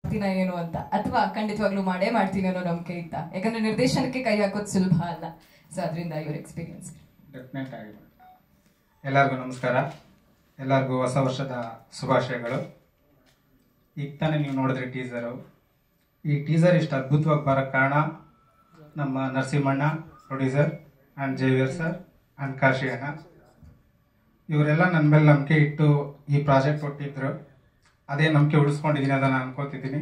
ಮಾಡ್ತೀನ ಏನು ಅಂತ, ಅಥವಾ ಖಂಡಿತವಾಗ್ಲೂ ಮಾಡೇ ಮಾಡ್ತೀನಿ ಅನ್ನೋ ನಂಬಿಕೆ ಇತ್ತ? ಯಾಕಂದ್ರೆ ನಿರ್ದೇಶನಕ್ಕೆ ಕೈ ಹಾಕೋದು ಸುಲಭ ಅಲ್ಲ. ಸೊ ಅದರಿಂದ ಇವ್ರ ಎಕ್ಸ್ಪೀರಿಯನ್ಸ್. ಡೆಫಿನೆಟ್ ಆಗಿ. ಎಲ್ಲರಿಗೂ ನಮಸ್ಕಾರ, ಎಲ್ಲರಿಗೂ ಹೊಸ ವರ್ಷದ ಶುಭಾಶಯಗಳು. ಈಗ ತಾನೇ ನೀವು ನೋಡಿದ್ರಿ ಟೀಸರು. ಈ ಟೀಸರ್ ಇಷ್ಟು ಅದ್ಭುತವಾಗಿ ಬರೋಕ್ಕೆ ಕಾರಣ ನಮ್ಮ ನರಸಿಂಹಣ್ಣ producer and Xavier sir and Kashi ಅಣ್ಣ. ಇವರೆಲ್ಲ ನನ್ನ ಮೇಲೆ ನಂಬಿಕೆ ಇಟ್ಟು ಈ ಪ್ರಾಜೆಕ್ಟ್ ಕೊಟ್ಟಿದ್ರು. ಅದೇ ನಂಬಿಕೆ ಉಳಿಸ್ಕೊಂಡಿದ್ದೀನಿ ಅದನ್ನು ಅನ್ಕೋತಿದ್ದೀನಿ.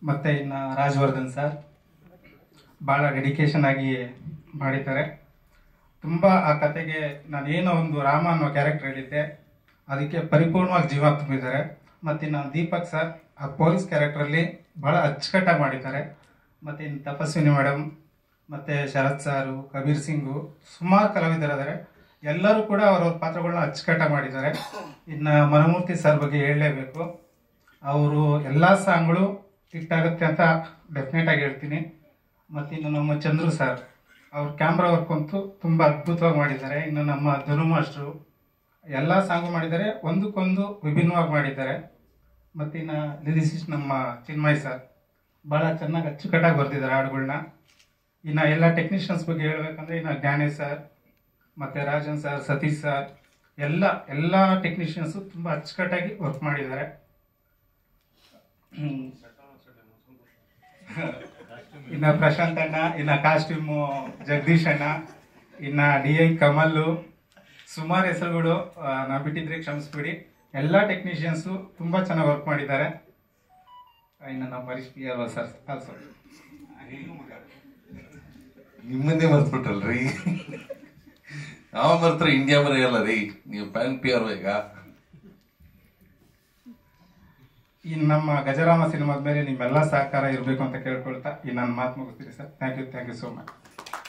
ಮತ್ತು ಇನ್ನು ರಾಜವರ್ಧನ್ ಸರ್ ಭಾಳ ಡೆಡಿಕೇಶನ್ ಆಗಿ ಮಾಡಿದ್ದಾರೆ. ತುಂಬ ಆ ಕತೆಗೆ ನಾನೇನೋ ಒಂದು ರಾಮ ಅನ್ನೋ ಕ್ಯಾರೆಕ್ಟರ್ ಹೇಳಿದ್ದೆ, ಅದಕ್ಕೆ ಪರಿಪೂರ್ಣವಾಗಿ ಜೀವ ತುಂಬಿದ್ದಾರೆ. ಮತ್ತು ಇನ್ನು ದೀಪಕ್ ಸರ್ ಆ ಪೊಲೀಸ್ ಕ್ಯಾರೆಕ್ಟ್ರಲ್ಲಿ ಭಾಳ ಅಚ್ಚುಕಟ್ಟಾಗಿ ಮಾಡಿದ್ದಾರೆ. ಮತ್ತು ಇನ್ನು ತಪಸ್ವಿನಿ ಮೇಡಮ್ ಮತ್ತು ಶರತ್ ಸಾರು, ಕಬೀರ್ ಸಿಂಗು, ಸುಮಾರು ಕಲಾವಿದರಿದ್ದಾರೆ. ಎಲ್ಲರೂ ಕೂಡ ಅವ್ರವ್ರ ಪಾತ್ರಗಳನ್ನ ಅಚ್ಚುಕಟ್ಟಾಗಿ ಮಾಡಿದ್ದಾರೆ. ಇನ್ನು ಮನಮೂರ್ತಿ ಸರ್ ಬಗ್ಗೆ ಹೇಳಲೇಬೇಕು. ಅವರು ಎಲ್ಲ ಸಾಂಗ್ಗಳು ಹಿಟ್ಟಾಗುತ್ತೆ ಅಂತ ಡೆಫಿನೆಟಾಗಿ ಹೇಳ್ತೀನಿ. ಮತ್ತು ಇನ್ನು ನಮ್ಮ ಚಂದ್ರು ಸರ್ ಅವ್ರ ಕ್ಯಾಮ್ರಾ ವರ್ಕ್ ಅಂತೂ ತುಂಬ ಅದ್ಭುತವಾಗಿ ಮಾಡಿದ್ದಾರೆ. ಇನ್ನು ನಮ್ಮ ಧನು ಮಾಸ್ಟ್ರು ಎಲ್ಲ ಸಾಂಗು ಮಾಡಿದ್ದಾರೆ, ಒಂದಕ್ಕೊಂದು ವಿಭಿನ್ನವಾಗಿ ಮಾಡಿದ್ದಾರೆ. ಮತ್ತು ಇನ್ನು ಲಿರಿಸಿಸ್ಟ್ ನಮ್ಮ ಚಿನ್ಮಯ್ ಸರ್ ಭಾಳ ಚೆನ್ನಾಗಿ ಅಚ್ಚುಕಟ್ಟಾಗಿ ಬರ್ತಿದ್ದಾರೆ ಹಾಡುಗಳನ್ನ. ಇನ್ನು ಎಲ್ಲ ಟೆಕ್ನಿಷಿಯನ್ಸ್ ಬಗ್ಗೆ ಹೇಳ್ಬೇಕಂದ್ರೆ ಇನ್ನು ಜ್ಞಾನೇಶ್ ಸರ್ ಮತ್ತು ರಾಜನ್ ಸರ್, ಸತೀಶ್ ಸರ್ ಎಲ್ಲ ಟೆಕ್ನಿಷಿಯನ್ಸು ತುಂಬ ಅಚ್ಚುಕಟ್ಟಾಗಿ ವರ್ಕ್ ಮಾಡಿದ್ದಾರೆ. ಇನ್ನು ಪ್ರಶಾಂತ್ ಅಣ್ಣ, ಇನ್ನು ಕಾಸ್ಟ್ಯೂಮು ಜಗದೀಶ್ ಅಣ್ಣ, ಇನ್ನು DI ಕಮಲ್ಲು, ಸುಮಾರು ಹೆಸರುಗಳು ನಾವು ಬಿಟ್ಟಿದ್ರೆ ಕ್ಷಮಿಸ್ಬಿಡಿ. ಎಲ್ಲ ಟೆಕ್ನಿಷಿಯನ್ಸು ತುಂಬ ಚೆನ್ನಾಗಿ ವರ್ಕ್ ಮಾಡಿದ್ದಾರೆ. ಇನ್ನು ನಮ್ಮ ಹರೀಶ್ PR ಸರ್ ಆಲ್ಸೋ. ನಿಮ್ಮನ್ನೇ ಮರ್ತ್ಬಿಟ್ಟಲ್ರಿ. ಯಾವ ಮರ್ತ್ರ ಇಂಡಿಯಾ ಬರೆಯಲ್ಲ ರೀ, ನೀವು ಪ್ಯಾನ್ PR ಈಗ. ಇನ್ನು ನಮ್ಮ ಗಜರಾಮ ಸಿನಿಮಾದ ಮೇಲೆ ನಿಮ್ಮೆಲ್ಲ ಸಹಕಾರ ಇರಬೇಕು ಅಂತ ಕೇಳ್ಕೊಳ್ತಾ ಈ ನನ್ನ ಮಾತು ಮುಗಿಸ್ತೀನಿ sir. Thank you so much.